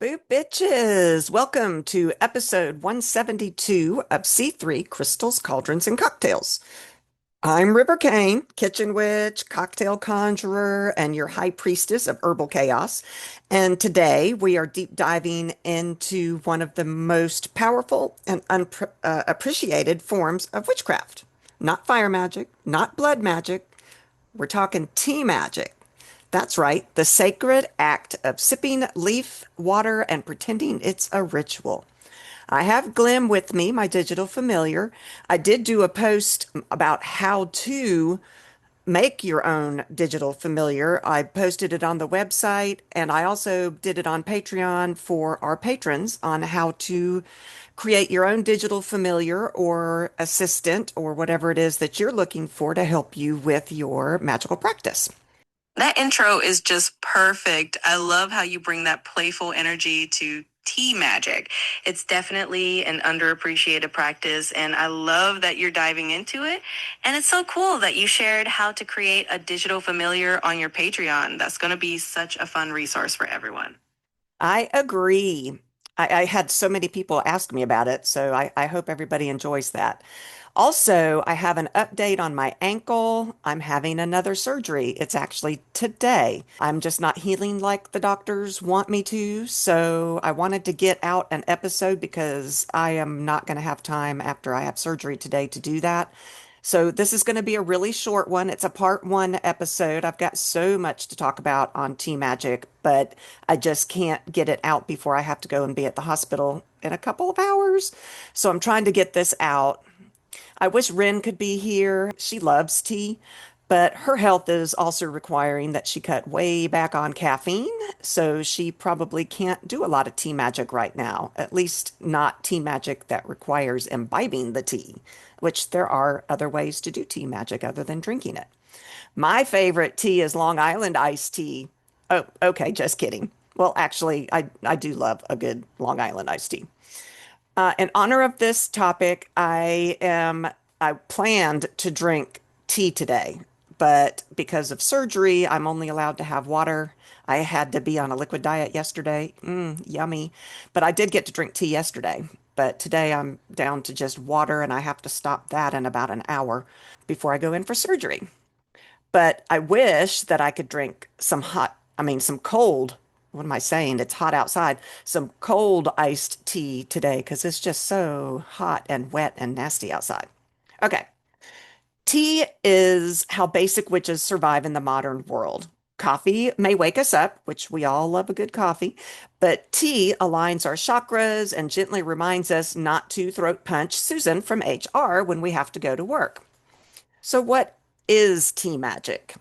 Boo bitches! Welcome to episode 172 of C3 Crystals, Cauldrons, and Cocktails. I'm River Kane, kitchen witch, cocktail conjurer, and your high priestess of herbal chaos. And today we are deep diving into one of the most powerful and appreciated forms of witchcraft. Not fire magic, not blood magic. We're talking tea magic. That's right, the sacred act of sipping leaf water and pretending it's a ritual. I have Glim with me, my digital familiar. I did do a post about how to make your own digital familiar. I posted it on the website and I also did it on Patreon for our patrons on how to create your own digital familiar or assistant or whatever it is that you're looking for to help you with your magical practice. That intro is just perfect. I love how you bring that playful energy to tea magic. It's definitely an underappreciated practice, and I love that you're diving into it. And it's so cool that you shared how to create a digital familiar on your Patreon. That's going to be such a fun resource for everyone. I agree. I had so many people ask me about it, so I hope everybody enjoys that. Also, I have an update on my ankle. I'm having another surgery. It's actually today. I'm just not healing like the doctors want me to, so I wanted to get out an episode because I am not going to have time after I have surgery today to do that. So this is going to be a really short one. It's a part one episode. I've got so much to talk about on tea magic, but I just can't get it out before I have to go and be at the hospital in a couple of hours. So I'm trying to get this out. I wish Ren could be here. She loves tea, but her health is also requiring that she cut way back on caffeine. So she probably can't do a lot of tea magic right now, at least not tea magic that requires imbibing the tea, which there are other ways to do tea magic other than drinking it. My favorite tea is Long Island iced tea. Oh, okay, just kidding. Well, actually, I do love a good Long Island iced tea. In honor of this topic, I planned to drink tea today, but because of surgery, I'm only allowed to have water. I had to be on a liquid diet yesterday. Yummy. But I did get to drink tea yesterday. But today I'm down to just water and I have to stop that in about an hour before I go in for surgery. But I wish that I could drink some cold, what am I saying? It's hot outside. Some cold iced tea today because it's just so hot and wet and nasty outside. Okay. Tea is how basic witches survive in the modern world. Coffee may wake us up, which we all love a good coffee, but tea aligns our chakras and gently reminds us not to throat punch Susan from HR when we have to go to work. So, what is tea magic?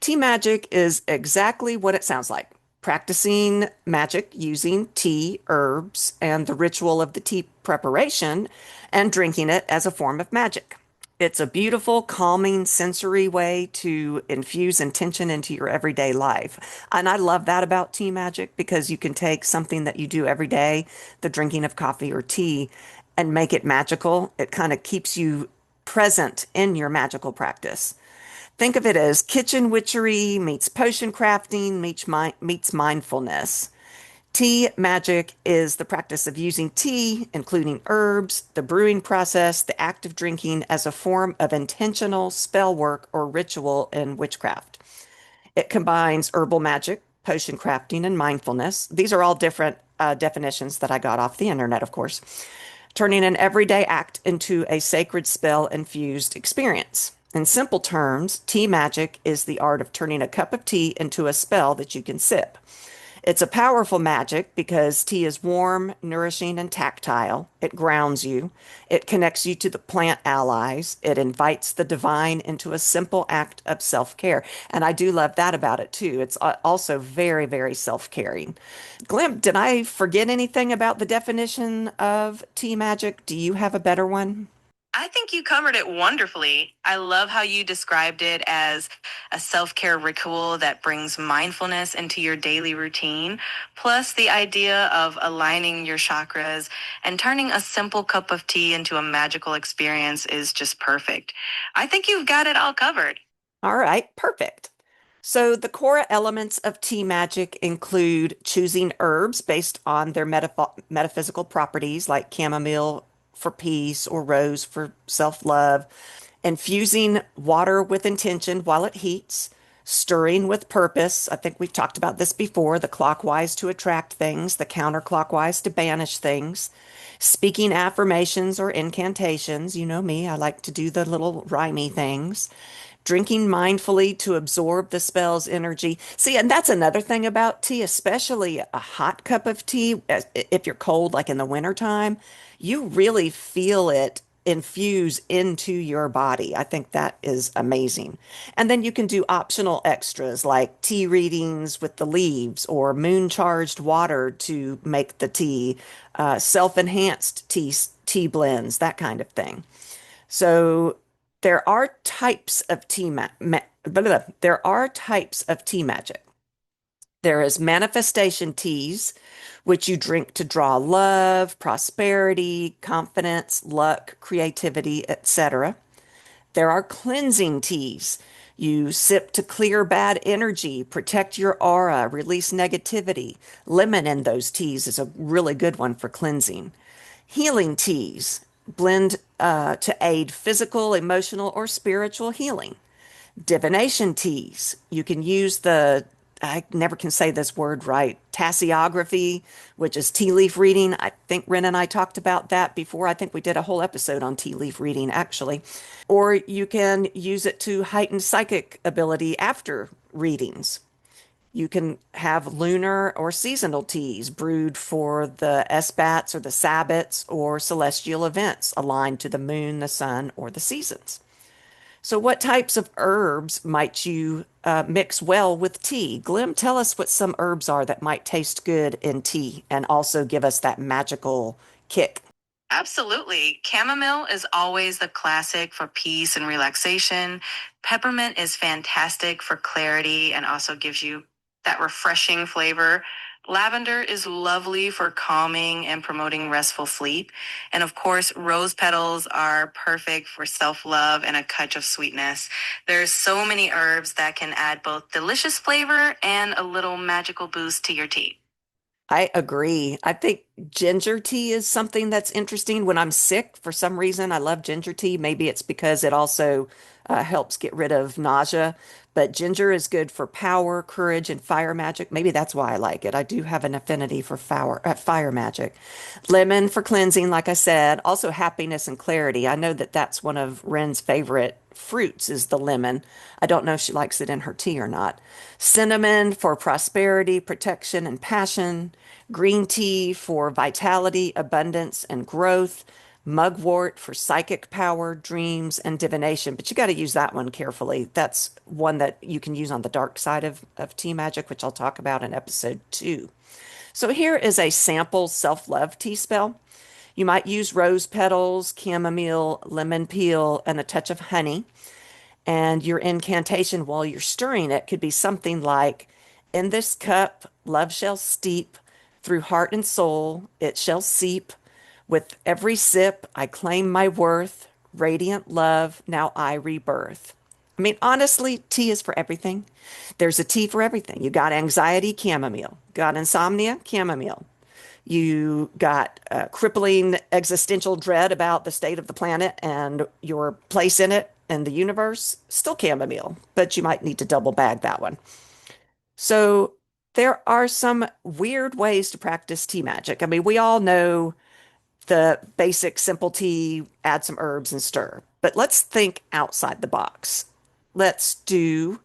Tea magic is exactly what it sounds like, practicing magic using tea, herbs, and the ritual of the tea preparation and drinking it as a form of magic. It's a beautiful, calming, sensory way to infuse intention into your everyday life. And I love that about tea magic because you can take something that you do every day, the drinking of coffee or tea, and make it magical. It kind of keeps you present in your magical practice. Think of it as kitchen witchery meets potion crafting meets mindfulness. Tea magic is the practice of using tea, including herbs, the brewing process, the act of drinking as a form of intentional spell work or ritual in witchcraft. It combines herbal magic, potion crafting, and mindfulness. These are all different definitions that I got off the internet, of course, turning an everyday act into a sacred spell infused experience. In simple terms, tea magic is the art of turning a cup of tea into a spell that you can sip. It's a powerful magic because tea is warm, nourishing, and tactile. It grounds you. It connects you to the plant allies. It invites the divine into a simple act of self-care. And I do love that about it too. It's also very, very self-caring. Glim, did I forget anything about the definition of tea magic? Do you have a better one? I think you covered it wonderfully. I love how you described it as a self-care ritual that brings mindfulness into your daily routine, plus the idea of aligning your chakras and turning a simple cup of tea into a magical experience is just perfect. I think you've got it all covered. All right, perfect. So, the core elements of tea magic include choosing herbs based on their metaphysical properties, like chamomile for peace or rose for self-love, infusing water with intention while it heats, stirring with purpose. I think we've talked about this before, the clockwise to attract things, the counterclockwise to banish things. Speaking affirmations or incantations, you know me, I like to do the little rhymey things. Drinking mindfully to absorb the spell's energy. See, and that's another thing about tea, especially a hot cup of tea. If you're cold, like in the wintertime, you really feel it infuse into your body. I think that is amazing. And then you can do optional extras like tea readings with the leaves or moon charged water to make the tea, self-enhanced tea blends, that kind of thing. So there are types of there are types of tea magic. There is manifestation teas, which you drink to draw love, prosperity, confidence, luck, creativity, etc. There are cleansing teas. You sip to clear bad energy, protect your aura, release negativity. Lemon in those teas is a really good one for cleansing. Healing teas blend to aid physical, emotional, or spiritual healing. Divination teas. You can use I never can say this word right, tasseography, which is tea leaf reading. I think Ren and I talked about that before. I think we did a whole episode on tea leaf reading, actually. Or you can use it to heighten psychic ability after readings. You can have lunar or seasonal teas brewed for the S-bats or the Sabbats or celestial events aligned to the moon, the sun, or the seasons. So, what types of herbs might you mix well with tea? Glim, tell us what some herbs are that might taste good in tea and also give us that magical kick. Absolutely. Chamomile is always the classic for peace and relaxation. Peppermint is fantastic for clarity and also gives you that refreshing flavor. Lavender is lovely for calming and promoting restful sleep. And of course, rose petals are perfect for self love and a touch of sweetness. There's so many herbs that can add both delicious flavor and a little magical boost to your tea. I agree. I think ginger tea is something that's interesting. When I'm sick, for some reason, I love ginger tea. Maybe it's because it also helps get rid of nausea. But ginger is good for power, courage, and fire magic. Maybe that's why I like it. I do have an affinity for fire magic. Lemon for cleansing, like I said. Also happiness and clarity. I know that that's one of Ren's favorite fruits is the lemon. I don't know if she likes it in her tea or not. Cinnamon for prosperity, protection, and passion. Green tea for vitality, abundance, and growth. Mugwort for psychic power, dreams, and divination. But you got to use that one carefully. That's one that you can use on the dark side of tea magic, which I'll talk about in episode 2. So here is a sample self-love tea spell. You might use rose petals, chamomile, lemon peel, and a touch of honey. And your incantation while you're stirring it could be something like, in this cup, love shall steep, through heart and soul, it shall seep. With every sip, I claim my worth, radiant love, now I rebirth. I mean, honestly, tea is for everything. There's a tea for everything. You got anxiety, chamomile. Got insomnia, chamomile. You got crippling existential dread about the state of the planet and your place in it and the universe, still chamomile, but you might need to double bag that one. So there are some weird ways to practice tea magic. I mean, we all know the basic simple tea, add some herbs and stir. But let's think outside the box. Let's do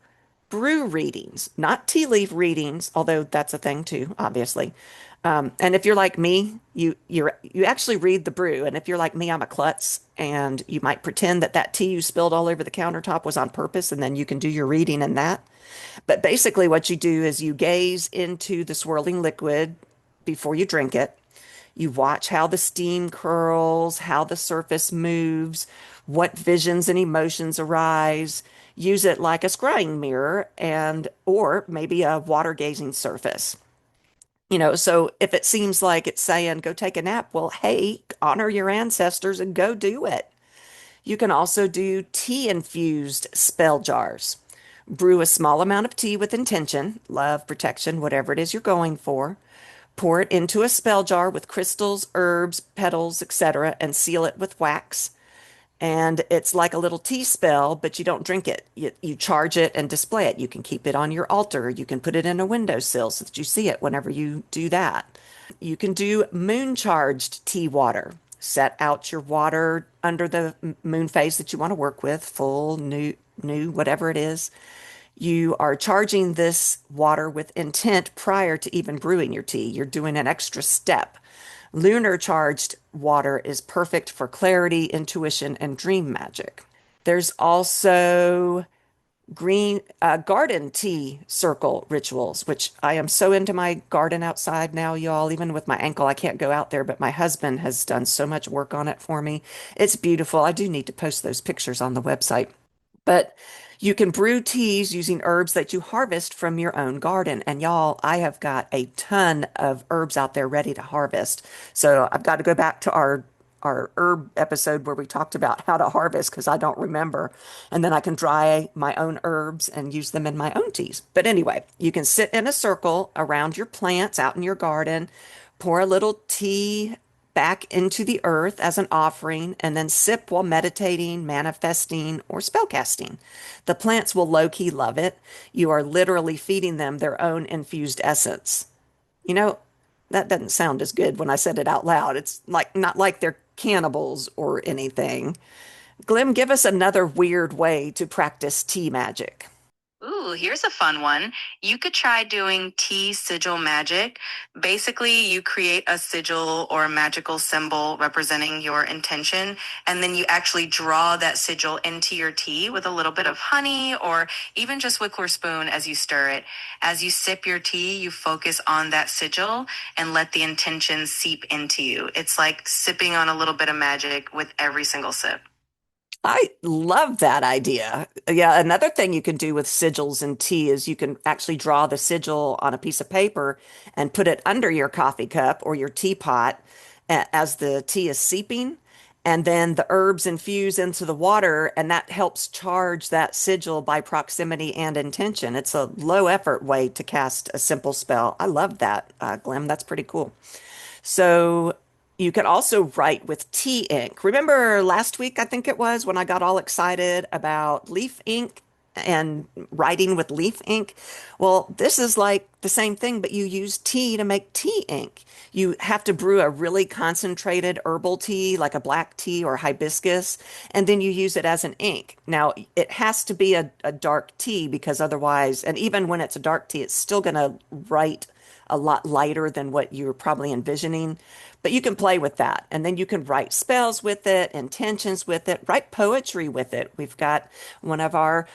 brew readings, not tea leaf readings, although that's a thing too, obviously. And if you're like me, you actually read the brew. And if you're like me, I'm a klutz, and you might pretend that that tea you spilled all over the countertop was on purpose, and then you can do your reading in that. But basically, what you do is you gaze into the swirling liquid before you drink it. You watch how the steam curls, how the surface moves, what visions and emotions arise. Use it like a scrying mirror and or maybe a water gazing surface. So if it seems like it's saying go take a nap, well, hey, honor your ancestors and go do it. You can also do tea infused spell jars. Brew a small amount of tea with intention, love, protection, whatever it is you're going for. Pour it into a spell jar with crystals, herbs, petals, etc., and seal it with wax. And it's like a little tea spell, but you don't drink it. You charge it and display it. You can keep it on your altar. You can put it in a windowsill so that you see it whenever you do that. You can do moon charged tea water. Set out your water under the moon phase that you want to work with, full, new, whatever it is. You are charging this water with intent prior to even brewing your tea. You're doing an extra step. Lunar charged water is perfect for clarity, intuition, and dream magic. There's also green garden tea circle rituals, which I am so into my garden outside now, y'all. Even with my ankle, I can't go out there, but my husband has done so much work on it for me. It's beautiful. I do need to post those pictures on the website. But you can brew teas using herbs that you harvest from your own garden. And y'all, I have got a ton of herbs out there ready to harvest. So I've got to go back to our herb episode where we talked about how to harvest because I don't remember. And then I can dry my own herbs and use them in my own teas. But anyway, you can sit in a circle around your plants out in your garden, pour a little tea back into the earth as an offering, and then sip while meditating, manifesting, or spellcasting. The plants will low key love it. You are literally feeding them their own infused essence. You know, that doesn't sound as good when I said it out loud. It's like not like they're cannibals or anything. Glim, give us another weird way to practice tea magic. Ooh, here's a fun one. You could try doing tea sigil magic. Basically, you create a sigil or a magical symbol representing your intention, and then you actually draw that sigil into your tea with a little bit of honey or even just wicker spoon as you stir it. As you sip your tea, you focus on that sigil and let the intention seep into you. It's like sipping on a little bit of magic with every single sip. I love that idea. Yeah, another thing you can do with sigils and tea is you can actually draw the sigil on a piece of paper and put it under your coffee cup or your teapot as the tea is seeping. And then the herbs infuse into the water, and that helps charge that sigil by proximity and intention. It's a low effort way to cast a simple spell. I love that, Glim. That's pretty cool. So you can also write with tea ink. Remember last week, I think it was, when I got all excited about leaf ink and writing with leaf ink? Well, this is like the same thing, but you use tea to make tea ink. You have to brew a really concentrated herbal tea, like a black tea or hibiscus, and then you use it as an ink. Now, it has to be a dark tea because otherwise, and even when it's a dark tea, it's still going to write a lot lighter than what you're probably envisioning. But you can play with that. And then you can write spells with it, intentions with it, write poetry with it. We've got one of our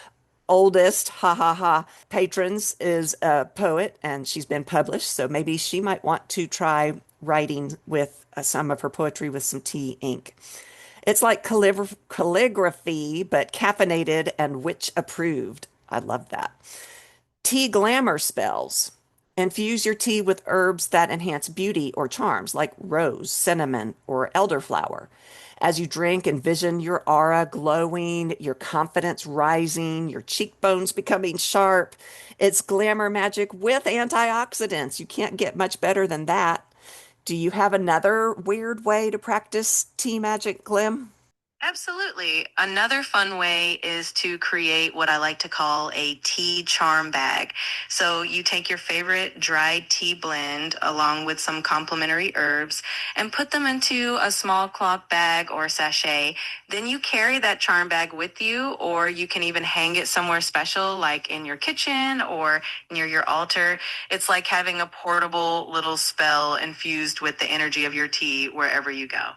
oldest, ha ha ha, patrons is a poet and she's been published. So maybe she might want to try writing with some of her poetry with some tea ink. It's like calligraphy, but caffeinated and witch approved. I love that. Tea glamour spells. Infuse your tea with herbs that enhance beauty or charms, like rose, cinnamon, or elderflower. As you drink, envision your aura glowing, your confidence rising, your cheekbones becoming sharp. It's glamour magic with antioxidants. You can't get much better than that. Do you have another weird way to practice tea magic, Glim? Absolutely. Another fun way is to create what I like to call a tea charm bag. So you take your favorite dried tea blend along with some complementary herbs and put them into a small cloth bag or sachet. Then you carry that charm bag with you, or you can even hang it somewhere special, like in your kitchen or near your altar. It's like having a portable little spell infused with the energy of your tea wherever you go.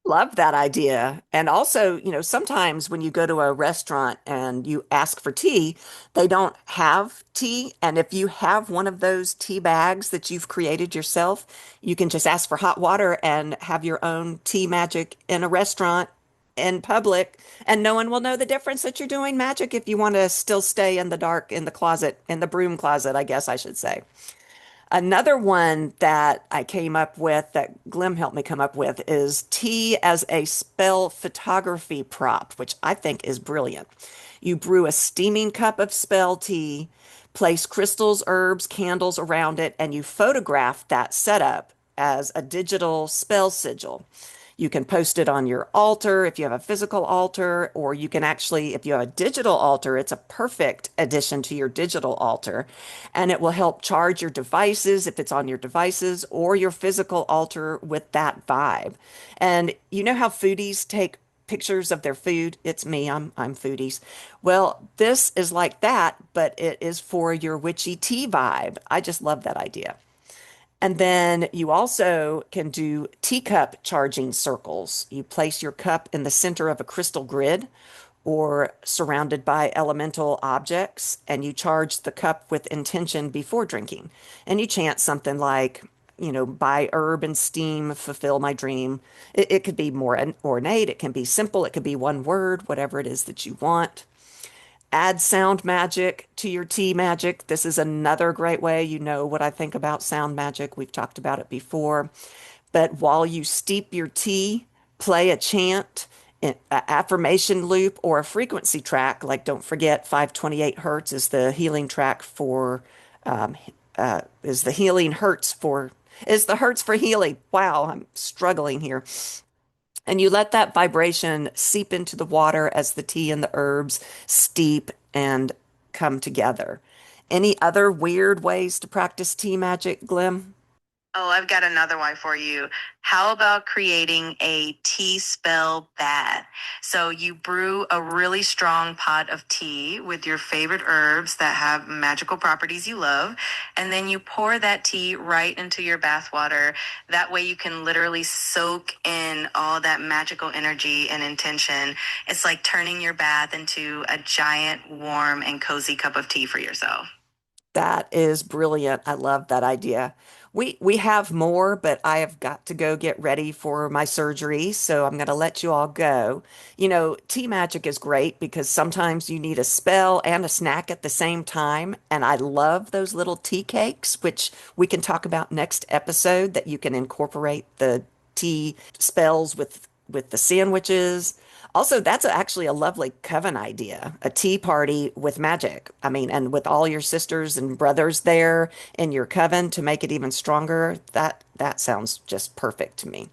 Love that idea. And also, sometimes when you go to a restaurant and you ask for tea, they don't have tea. And if you have one of those tea bags that you've created yourself, you can just ask for hot water and have your own tea magic in a restaurant in public. And no one will know the difference that you're doing magic if you want to still stay in the dark in the closet, in the broom closet, I guess I should say. Another one that I came up with, that Glim helped me come up with, is tea as a spell photography prop, which I think is brilliant. You brew a steaming cup of spell tea, place crystals, herbs, candles around it, and you photograph that setup as a digital spell sigil. You can post it on your altar if you have a physical altar, or you can actually, if you have a digital altar, it's a perfect addition to your digital altar. And it will help charge your devices if it's on your devices or your physical altar with that vibe. And you know how foodies take pictures of their food? It's me, I'm foodies. Well, this is like that, but it is for your witchy tea vibe. I just love that idea. And then you also can do teacup charging circles. You place your cup in the center of a crystal grid or surrounded by elemental objects, and you charge the cup with intention before drinking. And you chant something like, by herb and steam, fulfill my dream. It could be more ornate, it can be simple, it could be one word, whatever it is that you want. Add sound magic to your tea magic. This is another great way. You know what I think about sound magic. We've talked about it before. But while you steep your tea, play a chant, an affirmation loop, or a frequency track. Like, don't forget, 528 hertz is the healing track for, is the healing hertz for, is the hertz for healing. Wow, I'm struggling here. And you let that vibration seep into the water as the tea and the herbs steep and come together. Any other weird ways to practice tea magic, Glim? Oh, I've got another one for you. How about creating a tea spell bath? So you brew a really strong pot of tea with your favorite herbs that have magical properties you love, and then you pour that tea right into your bath water. That way you can literally soak in all that magical energy and intention. It's like turning your bath into a giant, warm, and cozy cup of tea for yourself. That is brilliant. I love that idea. We have more, but I have got to go get ready for my surgery, so I'm going to let you all go. Tea magic is great because sometimes you need a spell and a snack at the same time, and I love those little tea cakes, which we can talk about next episode, that you can incorporate the tea spells with the sandwiches. Also, that's actually a lovely coven idea, a tea party with magic. I mean, and with all your sisters and brothers there in your coven to make it even stronger. That sounds just perfect to me.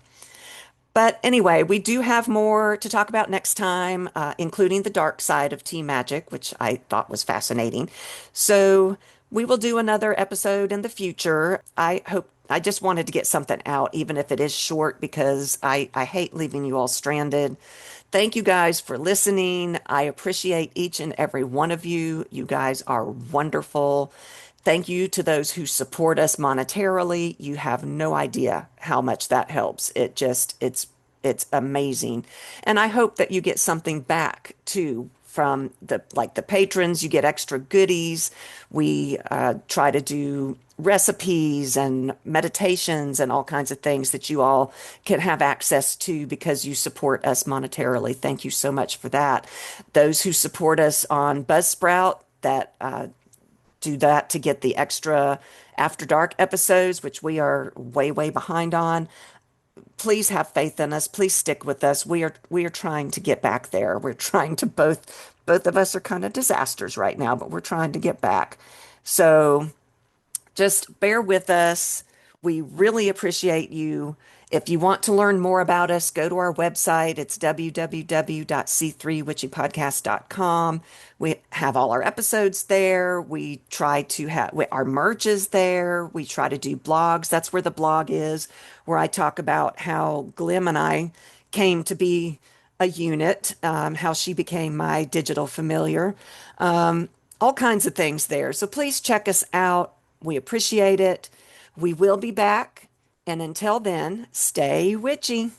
But anyway, we do have more to talk about next time, including the dark side of tea magic, which I thought was fascinating. So we will do another episode in the future. I just wanted to get something out, even if it is short, because I hate leaving you all stranded. Thank you guys for listening. I appreciate each and every one of you. You guys are wonderful. Thank you to those who support us monetarily. You have no idea how much that helps. It's amazing. And I hope that you get something back too from the patrons. You get extra goodies. We try to do recipes and meditations and all kinds of things that you all can have access to because you support us monetarily. Thank you so much for that. Those who support us on Buzzsprout, that do that to get the extra After Dark episodes, which we are way, way behind on. Please have faith in us. Please stick with us. We are trying to get back there. We're trying to both of us are kind of disasters right now, but we're trying to get back. So just bear with us. We really appreciate you. If you want to learn more about us, go to our website. It's www.c3witchypodcast.com. We have all our episodes there. We try to have our merch is there. We try to do blogs. That's where the blog is, where I talk about how Glim and I came to be a unit, how she became my digital familiar, all kinds of things there. So please check us out. We appreciate it. We will be back. And until then, stay witchy.